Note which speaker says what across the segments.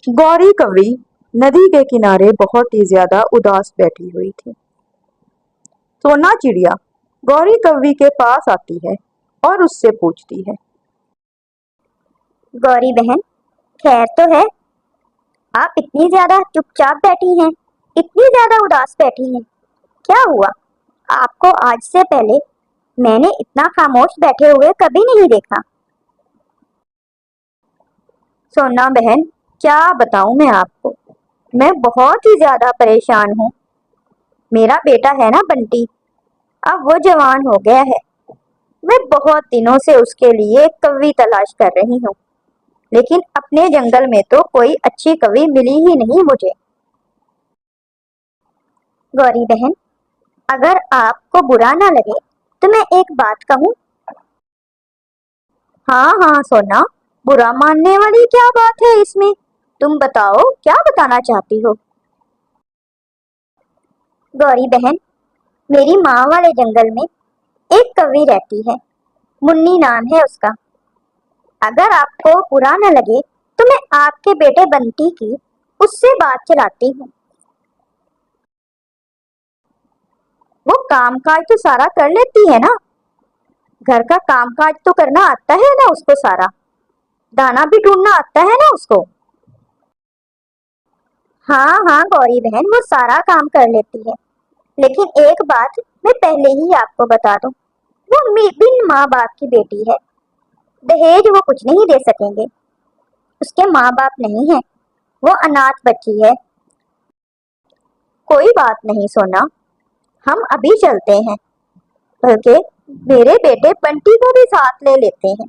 Speaker 1: गौरी कवरी नदी के किनारे बहुत ही ज्यादा उदास बैठी हुई थी। सोना चिड़िया गौरी कवरी के पास आती है और उससे पूछती है।
Speaker 2: गौरी बहन, खैर तो है? आप इतनी ज्यादा चुपचाप बैठी हैं, इतनी ज्यादा उदास बैठी हैं, क्या हुआ? आपको आज से पहले मैंने इतना खामोश बैठे हुए कभी नहीं देखा।
Speaker 1: सोना बहन, क्या बताऊं मैं आपको, मैं बहुत ही ज्यादा परेशान हूँ। मेरा बेटा है ना बंटी, अब वो जवान हो गया है। मैं बहुत दिनों से उसके लिए एक कवि तलाश कर रही हूँ, लेकिन अपने जंगल में तो कोई अच्छी कवि मिली ही नहीं मुझे।
Speaker 2: गौरी बहन, अगर आपको बुरा ना लगे तो मैं एक बात कहूँ?
Speaker 1: हाँ हाँ सोना, बुरा मानने वाली क्या बात है इसमें? तुम बताओ, क्या बताना चाहती हो?
Speaker 2: गौरी बहन, मेरी माँ वाले जंगल में एक कवि रहती है, मुन्नी नाम है उसका। अगर आपको बुरा न लगे तो मैं आपके बेटे बंटी की उससे बात चलाती हूँ।
Speaker 1: वो काम काज तो सारा कर लेती है ना? घर का काम काज तो करना आता है ना उसको सारा? दाना भी ढूंढना आता है ना उसको?
Speaker 2: हाँ हाँ गौरी बहन, वो सारा काम कर लेती है, लेकिन एक बात मैं पहले ही आपको बता दूं, वो बिन माँ बाप की बेटी है। दहेज वो कुछ नहीं दे सकेंगे, उसके माँ बाप नहीं है, वो अनाथ बच्ची है।
Speaker 1: कोई बात नहीं सोना, हम अभी चलते हैं, बल्कि मेरे बेटे बंटी को भी साथ ले लेते हैं।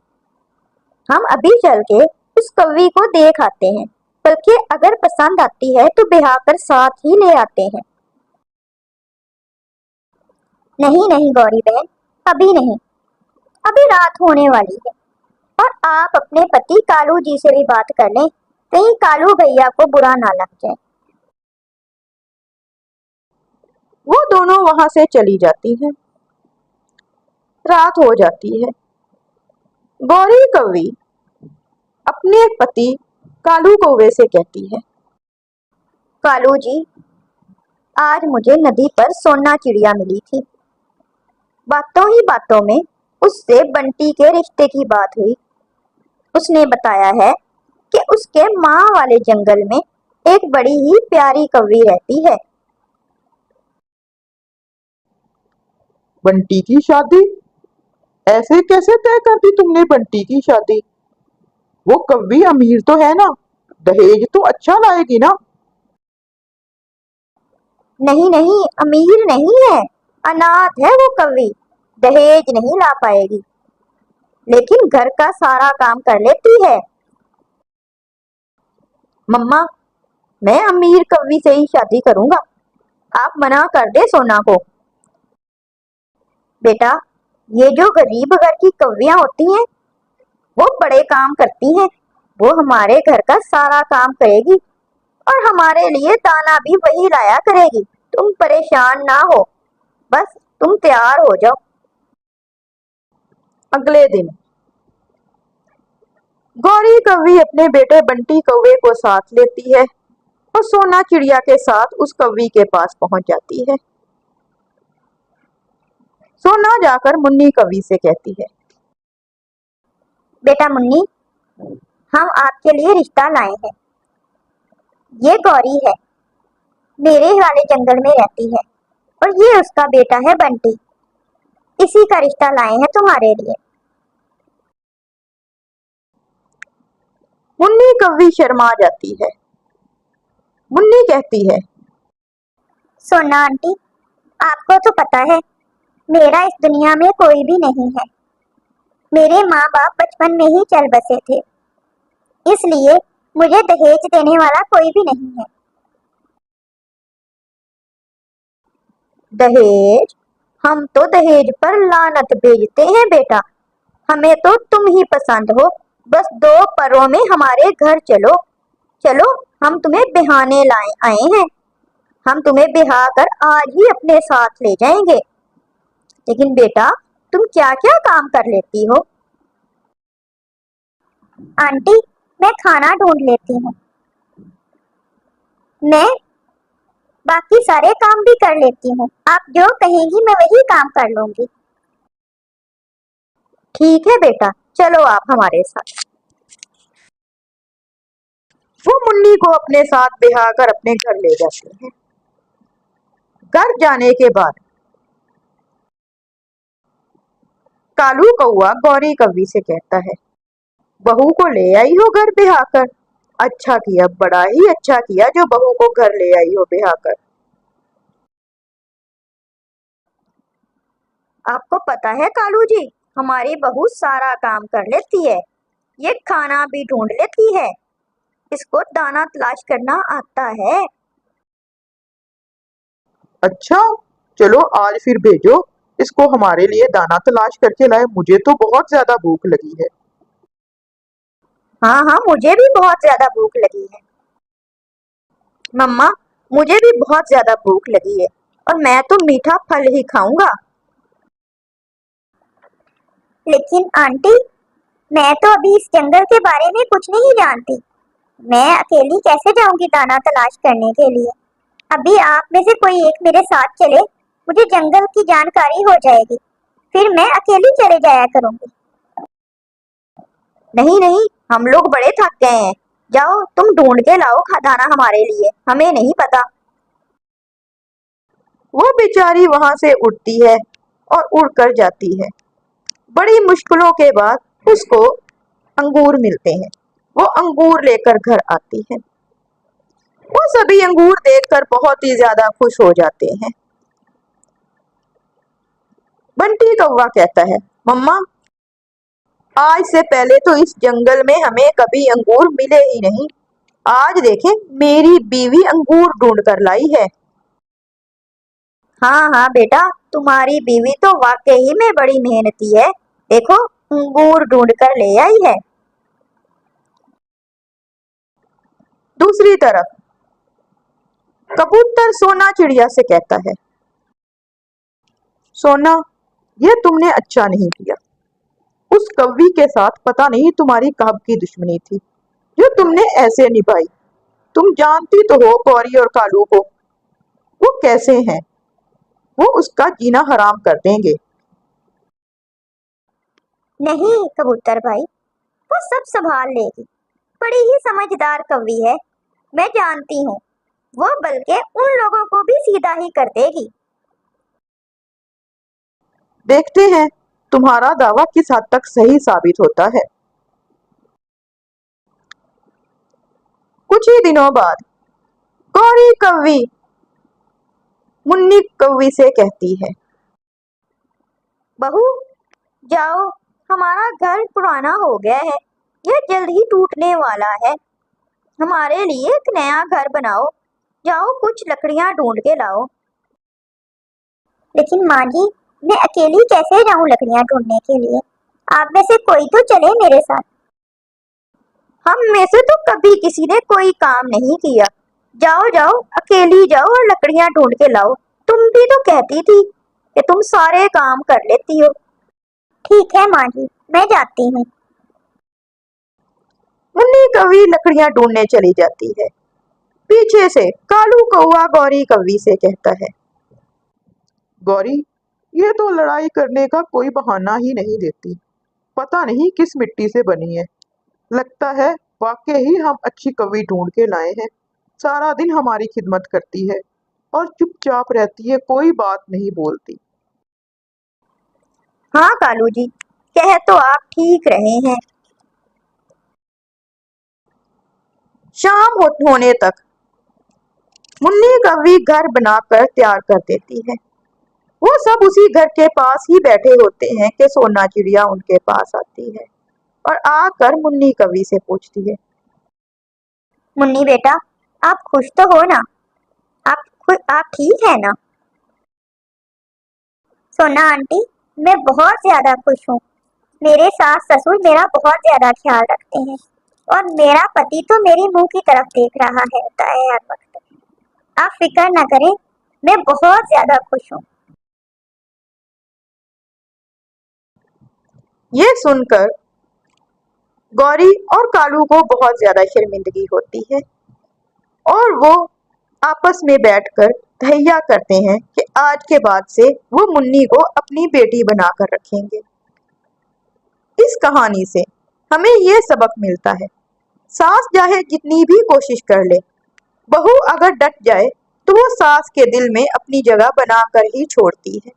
Speaker 1: हम अभी चल के उस कवि को देख आते हैं, बल्कि अगर पसंद आती है तो ब्याह कर साथ ही ले आते हैं।
Speaker 2: नहीं नहीं गौरी बहन, अभी नहीं, अभी रात होने वाली है, और आप अपने पति कालू जी से भी बात कर लें, कहीं कालू भैया को बुरा ना लग जाए।
Speaker 1: वो दोनों वहां से चली जाती हैं। रात हो जाती है। गौरी कवरी अपने पति कालू कौवे से कहती है।
Speaker 2: कालू जी, आज मुझे नदी पर सोना चिड़िया मिली थी। बातों ही बातों में उससे बंटी के रिश्ते की बात हुई। उसने बताया है कि उसके माँ वाले जंगल में एक बड़ी ही प्यारी कवि रहती है।
Speaker 3: बंटी की शादी? ऐसे कैसे तय कर दी तुमने बंटी की शादी? वो कवि अमीर तो है ना, दहेज तो अच्छा लाएगी ना?
Speaker 2: नहीं नहीं, अमीर नहीं है, अनाथ है वो कवि, दहेज नहीं ला पाएगी, लेकिन घर का सारा काम कर लेती है।
Speaker 1: मम्मा, मैं अमीर कवि से ही शादी करूंगा, आप मना कर दे सोना को। बेटा, ये जो गरीब घर की कवियां होती हैं, वो बड़े काम करती हैं। वो हमारे घर का सारा काम करेगी और हमारे लिए दाना भी वही लाया करेगी। तुम परेशान ना हो, बस तुम तैयार हो जाओ। अगले दिन गौरी कवि अपने बेटे बंटी कौवे को साथ लेती है और सोना चिड़िया के साथ उस कवि के पास पहुंच जाती है। सोना जाकर मुन्नी कवि से कहती है।
Speaker 2: बेटा मुन्नी, हम आपके लिए रिश्ता लाए हैं। ये गौरी है, मेरे वाले जंगल में रहती है, और ये उसका बेटा है बंटी। इसी का रिश्ता लाए हैं तुम्हारे लिए।
Speaker 1: मुन्नी कवि शर्मा जाती है। मुन्नी कहती है।
Speaker 2: सोना आंटी, आपको तो पता है मेरा इस दुनिया में कोई भी नहीं है। मेरे माँ बाप बचपन में ही चल बसे थे, इसलिए मुझे दहेज देने वाला कोई भी नहीं है।
Speaker 1: दहेज? हम तो दहेज पर लानत भेजते हैं बेटा। हमें तो तुम ही पसंद हो, बस 2 पलों में हमारे घर चलो। चलो, हम तुम्हें बिहाने लाए आए हैं। हम तुम्हें बिहा कर आज ही अपने साथ ले जाएंगे। लेकिन बेटा, तुम क्या क्या काम कर लेती हो?
Speaker 2: आंटी, मैं खाना ढूंढ लेती हूँ, मैं बाकी सारे काम भी कर लेती हूँ। आप जो कहेंगी मैं वही काम कर लूंगी।
Speaker 1: ठीक है बेटा, चलो आप हमारे साथ। वो मुन्नी को अपने साथ बिठाकर अपने घर ले जाते हैं। घर जाने के बाद कालू कौआ गौरी कव्वी से कहता है, बहू को ले आई हो घर बिठाकर। अच्छा किया, बड़ा ही अच्छा किया जो बहू को घर ले आई हो बिठाकर। आपको पता है कालू जी, हमारी बहू सारा काम कर लेती है। ये खाना भी ढूंढ लेती है, इसको दाना तलाश करना आता है।
Speaker 3: अच्छा, चलो आज फिर भेजो इसको हमारे लिए दाना तलाश करके लाए। मुझे तो बहुत ज्यादा भूख लगी है।
Speaker 1: हाँ हाँ, मुझे भी बहुत ज्यादा भूख लगी है। मम्मा, मुझे भी बहुत ज्यादा भूख लगी है और मैं तो मीठा फल ही खाऊंगा।
Speaker 2: लेकिन आंटी, मैं तो अभी इस जंगल के बारे में कुछ नहीं जानती। मैं अकेली कैसे जाऊंगी दाना तलाश करने के लिए? अभी आप में से कोई एक मेरे साथ चले, मुझे जंगल की जानकारी हो जाएगी। फिर मैं अकेली चले जाया करूंगी।
Speaker 1: नहीं नहीं, हम लोग बड़े थक गए हैं। जाओ तुम ढूंढ के लाओ दाना हमारे लिए, हमें नहीं पता। वो बेचारी वहां से उठती है और उड़कर जाती है। बड़ी मुश्किलों के बाद उसको अंगूर मिलते हैं। वो अंगूर लेकर घर आती है। वो सभी अंगूर देखकर बहुत ही ज्यादा खुश हो जाते हैं। बंटी कौवा कहता है, मम्मा, आज से पहले तो इस जंगल में हमें कभी अंगूर मिले ही नहीं। आज देखें, मेरी बीवी अंगूर ढूंढ कर लाई है। हाँ हाँ बेटा, तुम्हारी बीवी तो वाकई में बड़ी मेहनती है। देखो, अंगूर ढूंढ कर ले आई है। दूसरी तरफ कबूतर सोना चिड़िया से कहता है, सोना, यह तुमने अच्छा नहीं किया। उस कव्वी के साथ पता नहीं तुम्हारी कब की दुश्मनी थी जो तुमने ऐसे निभाई। तुम जानती तो हो गौरी और कालू को, वो कैसे हैं। वो उसका जीना हराम कर देंगे।
Speaker 2: नहीं कबूतर भाई, वो सब संभाल लेगी। बड़ी ही समझदार कौवी है। मैं जानती हूँ, वो बल्कि उन लोगों को भी सीधा ही कर देगी।
Speaker 3: देखते हैं तुम्हारा दावा किस हद तक सही साबित होता है। कुछ ही दिनों बाद गौरी कव्वी मुन्नी कव्वी से कहती है, बहू, जाओ, हमारा घर पुराना हो गया है, यह जल्द ही टूटने वाला है। हमारे लिए एक नया घर बनाओ। जाओ, कुछ लकड़ियां ढूंढ के लाओ।
Speaker 2: लेकिन माँ जी, मैं अकेली कैसे जाऊँ लकड़ियाँ ढूंढने के लिए? आप में से कोई तो चले मेरे साथ।
Speaker 1: हम में से तो कभी किसी ने कोई काम नहीं किया। जाओ जाओ, अकेली जाओ और लकड़ियां ढूंढ के लाओ। तुम भी तो कहती थी कि तुम सारे काम कर लेती हो।
Speaker 2: ठीक है माँ जी, मैं जाती हूँ।
Speaker 1: मुन्नी कौवी लकड़ियां ढूंढने चली जाती है। पीछे से कालू कौवा गौरी कौवी से कहता है,
Speaker 3: गौरी, ये तो लड़ाई करने का कोई बहाना ही नहीं देती। पता नहीं किस मिट्टी से बनी है। लगता है वाकई ही हम अच्छी कवि ढूंढ के लाए हैं। सारा दिन हमारी खिदमत करती है और चुपचाप रहती है, कोई बात नहीं बोलती।
Speaker 1: हाँ कालू जी, कह तो आप ठीक रहे हैं। शाम होने तक मुन्नी कौवी घर बनाकर तैयार कर देती है। वो सब उसी घर के पास ही बैठे होते हैं कि सोना चिड़िया उनके पास आती है और आकर मुन्नी कौवी से पूछती है,
Speaker 2: मुन्नी बेटा, आप खुश तो हो ना? आप ठीक है ना? सोना आंटी, मैं बहुत ज्यादा खुश हूँ। मेरे सास ससुर मेरा बहुत ज्यादा ख्याल रखते हैं और मेरा पति तो मेरे मुंह की तरफ देख रहा है हर वक्त। आप फिक्र न करें, मैं बहुत ज्यादा खुश हूँ।
Speaker 1: ये सुनकर गौरी और कालू को बहुत ज्यादा शर्मिंदगी होती है और वो
Speaker 3: आपस में बैठकर तहैया करते हैं कि आज के बाद से वो मुन्नी को अपनी बेटी बनाकर रखेंगे। इस कहानी से हमें ये सबक मिलता है, सास चाहे जितनी भी कोशिश कर ले, बहू अगर डट जाए तो वो सास के दिल में अपनी जगह बनाकर ही छोड़ती है।